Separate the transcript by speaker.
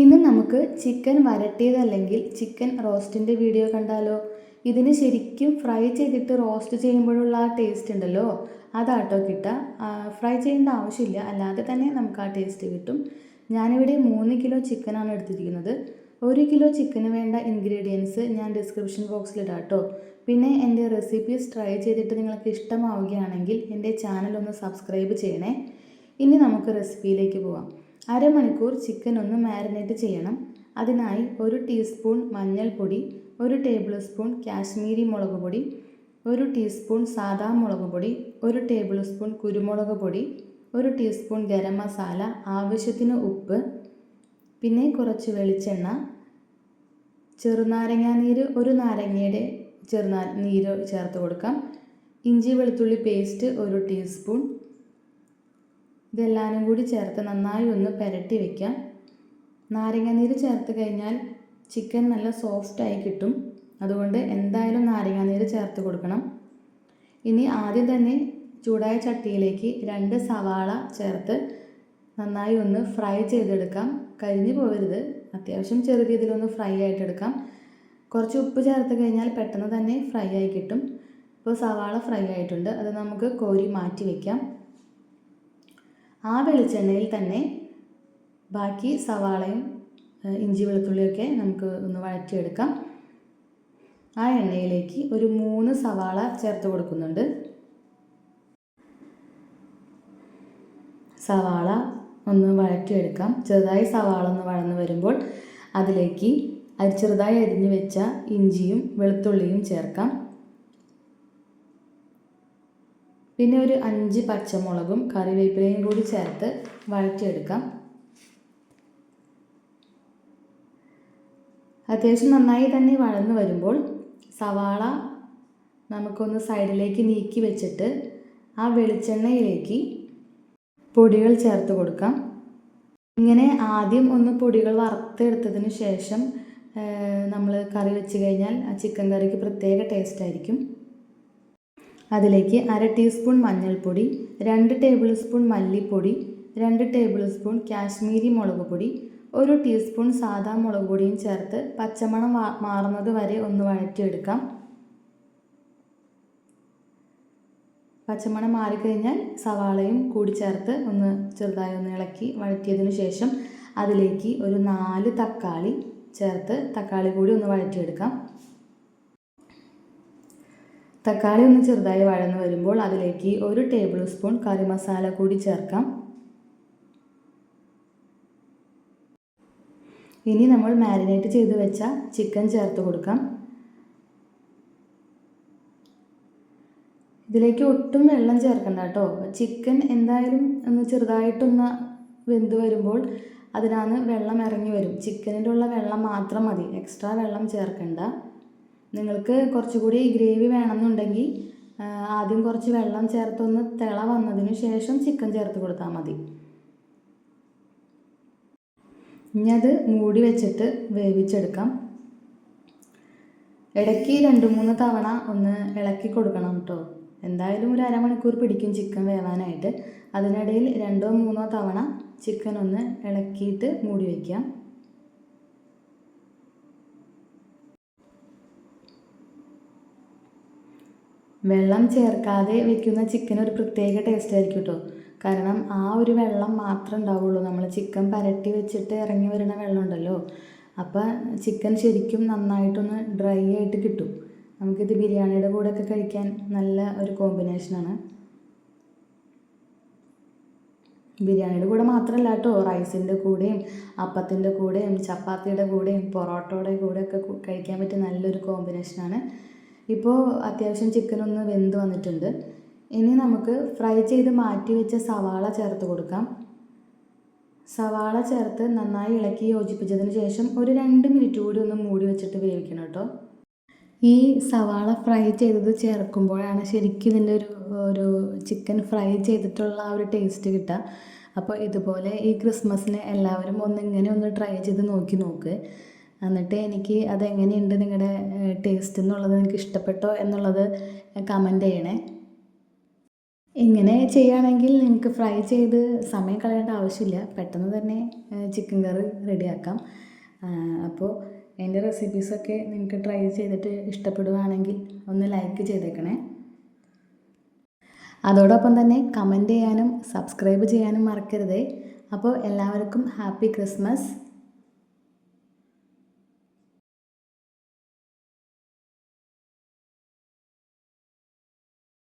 Speaker 1: ഇന്ന് നമുക്ക് chicken വരട്ടിയതല്ലെങ്കിൽ chicken റോസ്റ്റിൻ്റെ video കണ്ടാലോ? ഇതിന് ശരിക്കും ഫ്രൈ ചെയ്തിട്ട് റോസ്റ്റ് ചെയ്യുമ്പോഴുള്ള ആ ടേസ്റ്റ് ഉണ്ടല്ലോ, അതാട്ടോ കിട്ടുക. ഫ്രൈ ചെയ്യേണ്ട ആവശ്യമില്ല, അല്ലാതെ തന്നെ നമുക്ക് ആ ടേസ്റ്റ് കിട്ടും. ഞാനിവിടെ 3 കിലോ ചിക്കനാണ് എടുത്തിരിക്കുന്നത്. 1 കിലോ ചിക്കന് വേണ്ട ഇൻഗ്രീഡിയൻസ് ഞാൻ ഡിസ്ക്രിപ്ഷൻ ബോക്സിലിടാം കേട്ടോ. പിന്നെ എൻ്റെ റെസിപ്പീസ് ട്രൈ ചെയ്തിട്ട് നിങ്ങൾക്ക് ഇഷ്ടമാവുകയാണെങ്കിൽ എൻ്റെ ചാനൽ ഒന്ന് സബ്സ്ക്രൈബ് ചെയ്യണേ. ഇനി നമുക്ക് റെസിപ്പിയിലേക്ക് പോവാം. അരമണിക്കൂർ ചിക്കൻ ഒന്ന് മാരിനേറ്റ് ചെയ്യണം. അതിനായി 1 ടീസ്പൂൺ മഞ്ഞൾപ്പൊടി, 1 ടേബിൾ സ്പൂൺ കാശ്മീരി മുളക് പൊടി, 1 ടീസ്പൂൺ സാദാ മുളക് പൊടി, 1 ടേബിൾ സ്പൂൺ കുരുമുളക് പൊടി, 1 ടീസ്പൂൺ ഗരം മസാല, ആവശ്യത്തിന് ഉപ്പ്, പിന്നെ കുറച്ച് വെളിച്ചെണ്ണ, ചെറുനാരങ്ങാ നീര്, 1 നാരങ്ങയുടെ നീര് ചേർത്ത് കൊടുക്കാം. ഇഞ്ചി വെളുത്തുള്ളി പേസ്റ്റ് 1 ടീസ്പൂൺ. ഇതെല്ലാവരും കൂടി ചേർത്ത് നന്നായി ഒന്ന് പുരട്ടി വയ്ക്കാം. നാരങ്ങാനീര് ചേർത്ത് കഴിഞ്ഞാൽ ചിക്കൻ നല്ല സോഫ്റ്റായി കിട്ടും. അതുകൊണ്ട് എന്തായാലും നാരങ്ങാനീര് ചേർത്ത് കൊടുക്കണം. ഇനി ആദ്യം തന്നെ ചൂടായ ചട്ടിയിലേക്ക് 2 സവാള ചേർത്ത് നന്നായി ഒന്ന് ഫ്രൈ ചെയ്തെടുക്കാം. കരിഞ്ഞു പോകരുത്, അത്യാവശ്യം ചെറിയ രീതിയിലൊന്ന് ഫ്രൈ ആയിട്ടെടുക്കാം. കുറച്ച് ഉപ്പ് ചേർത്ത് കഴിഞ്ഞാൽ പെട്ടെന്ന് തന്നെ ഫ്രൈ ആയി കിട്ടും. ഇപ്പോൾ സവാള ഫ്രൈ ആയിട്ടുണ്ട്, അത് നമുക്ക് കോരി മാറ്റി വയ്ക്കാം. ആ വെളിച്ചെണ്ണയിൽ തന്നെ ബാക്കി സവാളയും ഇഞ്ചി വെളുത്തുള്ളിയൊക്കെ നമുക്ക് ഒന്ന് വഴറ്റിയെടുക്കാം. ആ എണ്ണയിലേക്ക് ഒരു 3 സവാള ചേർത്ത് കൊടുക്കുന്നുണ്ട്. സവാള ഒന്ന് വഴറ്റിയെടുക്കാം. ചെറുതായി സവാള ഒന്ന് വഴന്ന് വരുമ്പോൾ അതിലേക്ക് ചെറുതായി അരിഞ്ഞു വെച്ച ഇഞ്ചിയും വെളുത്തുള്ളിയും ചേർക്കാം. പിന്നെ ഒരു 5 പച്ചമുളകും കറിവേപ്പിലയും കൂടി ചേർത്ത് വഴറ്റിയെടുക്കാം. അത്യാവശ്യം നന്നായി തന്നെ വഴന്ന് വരുമ്പോൾ സവാള നമുക്കൊന്ന് സൈഡിലേക്ക് നീക്കി വെച്ചിട്ട് ആ വെളിച്ചെണ്ണയിലേക്ക് പൊടികൾ ചേർത്ത് കൊടുക്കാം. ഇങ്ങനെ ആദ്യം ഒന്ന് പൊടികൾ വറുത്തെടുത്തതിന് ശേഷം നമ്മൾ കറി വെച്ച് കഴിഞ്ഞാൽ ആ ചിക്കൻ കറിക്ക് പ്രത്യേക ടേസ്റ്റ് ആയിരിക്കും. അതിലേക്ക് 1/2 ടീസ്പൂൺ മഞ്ഞൾപ്പൊടി, 2 ടേബിൾ സ്പൂൺ മല്ലിപ്പൊടി, 2 ടേബിൾ സ്പൂൺ കാശ്മീരി മുളക് പൊടി, 1 ടീസ്പൂൺ സാദാ മുളക് പൊടിയും ചേർത്ത് പച്ചമണം മാറുന്നത് വരെ ഒന്ന് വഴറ്റിയെടുക്കാം. പച്ചമണം മാറിക്കഴിഞ്ഞാൽ സവാളയും കൂടി ചേർത്ത് ഒന്ന് ചെറുതായി ഒന്ന് ഇളക്കി വഴറ്റിയതിനു ശേഷം അതിലേക്ക് ഒരു 4 തക്കാളി ചേർത്ത് തക്കാളി കൂടി ഒന്ന് വഴറ്റിയെടുക്കാം. തക്കാളി ഒന്ന് ചെറുതായി വഴന്ന് വരുമ്പോൾ അതിലേക്ക് 1 ടേബിൾ സ്പൂൺ കറി മസാല കൂടി ചേർക്കാം. ഇനി നമ്മൾ മാരിനേറ്റ് ചെയ്ത് വെച്ച ചിക്കൻ ചേർത്ത് കൊടുക്കാം. ഇതിലേക്ക് ഒട്ടും വെള്ളം ചേർക്കണ്ട കേട്ടോ. ചിക്കൻ എന്തായാലും ഒന്ന് ചെറുതായിട്ടൊന്ന് വെന്ത് വരുമ്പോൾ അതിനാണ് വെള്ളം ഇറങ്ങി വരും. ചിക്കനിലുള്ള ഉള്ള വെള്ളം മാത്രം മതി, എക്സ്ട്രാ വെള്ളം ചേർക്കണ്ട. നിങ്ങൾക്ക് കുറച്ചുകൂടി ഗ്രേവി വേണമെന്നുണ്ടെങ്കിൽ ആദ്യം കുറച്ച് വെള്ളം ചേർത്തൊന്ന് തിള വന്നതിന് ശേഷം ചിക്കൻ ചേർത്ത് കൊടുത്താൽ മതി. ഇനി അത് മൂടി വെച്ചിട്ട് വേവിച്ചെടുക്കാം. ഇടയ്ക്ക് 2-3 തവണ ഒന്ന് ഇളക്കി കൊടുക്കണം കേട്ടോ. എന്തായാലും ഒരു അരമണിക്കൂർ പിടിക്കും ചിക്കൻ വേവാനായിട്ട്. അതിനിടയിൽ 2-3 തവണ ചിക്കൻ ഒന്ന് ഇളക്കിയിട്ട് മൂടി വയ്ക്കാം. വെള്ളം ചേർക്കാതെ വെക്കുന്ന ചിക്കൻ ഒരു പ്രത്യേക ടേസ്റ്റ് ആയിരിക്കും കേട്ടോ. കാരണം ആ ഒരു വെള്ളം മാത്രമേ ഉണ്ടാവുള്ളൂ. നമ്മൾ ചിക്കൻ പുരട്ടി വെച്ചിട്ട് ഇറങ്ങി വരുന്ന വെള്ളം ഉണ്ടല്ലോ, അപ്പോൾ ചിക്കൻ ശരിക്കും നന്നായിട്ടൊന്ന് ഡ്രൈ ആയിട്ട് കിട്ടും. നമുക്കിത് ബിരിയാണിയുടെ കൂടെയൊക്കെ കഴിക്കാൻ നല്ല ഒരു കോമ്പിനേഷനാണ്. ബിരിയാണിയുടെ കൂടെ മാത്രമല്ല കേട്ടോ, റൈസിൻ്റെ കൂടെയും അപ്പത്തിൻ്റെ കൂടെയും ചപ്പാത്തിയുടെ കൂടെയും പൊറോട്ടയുടെ കൂടെയൊക്കെ കഴിക്കാൻ പറ്റിയ നല്ലൊരു കോമ്പിനേഷനാണ്. ഇപ്പോൾ അത്യാവശ്യം ചിക്കൻ ഒന്ന് വെന്ത് വന്നിട്ടുണ്ട്. ഇനി നമുക്ക് ഫ്രൈ ചെയ്ത് മാറ്റി വെച്ച സവാള ചേർത്ത് കൊടുക്കാം. സവാള ചേർത്ത് നന്നായി ഇളക്കി യോജിപ്പിച്ചതിന് ശേഷം ഒരു 2 മിനിറ്റ് കൂടി ഒന്ന് മൂടി വെച്ചിട്ട് വേവിക്കണം കേട്ടോ. ഈ സവാള ഫ്രൈ ചെയ്തത് ചേർക്കുമ്പോഴാണ് ശരിക്കും ഇതിൻ്റെ ഒരു ചിക്കൻ ഫ്രൈ ചെയ്തിട്ടുള്ള ആ ഒരു ടേസ്റ്റ് കിട്ടുക. അപ്പോൾ ഇതുപോലെ ഈ ക്രിസ്മസിന് എല്ലാവരും ഇങ്ങനെ ഒന്ന് ട്രൈ ചെയ്ത് നോക്ക്. എന്നിട്ട് എനിക്ക് അതെങ്ങനെയുണ്ട് നിങ്ങളുടെ ടേസ്റ്റ് എന്നുള്ളത്, നിങ്ങൾക്ക് ഇഷ്ടപ്പെട്ടോ എന്നുള്ളത് കമൻറ്റ് ചെയ്യണേ. ഇങ്ങനെ ചെയ്യുകയാണെങ്കിൽ നിങ്ങൾക്ക് ഫ്രൈ ചെയ്ത് സമയം കളയേണ്ട ആവശ്യമില്ല, പെട്ടെന്ന് തന്നെ ചിക്കൻ കറി റെഡിയാക്കാം. അപ്പോൾ എൻ്റെ റെസിപ്പീസൊക്കെ നിങ്ങൾക്ക് ട്രൈ ചെയ്തിട്ട് ഇഷ്ടപ്പെടുകയാണെങ്കിൽ ഒന്ന് ലൈക്ക് ചെയ്തേക്കണേ. അതോടൊപ്പം തന്നെ കമൻറ്റ് ചെയ്യാനും സബ്സ്ക്രൈബ് ചെയ്യാനും മറക്കരുതേ. അപ്പോൾ എല്ലാവർക്കും ഹാപ്പി ക്രിസ്മസ്.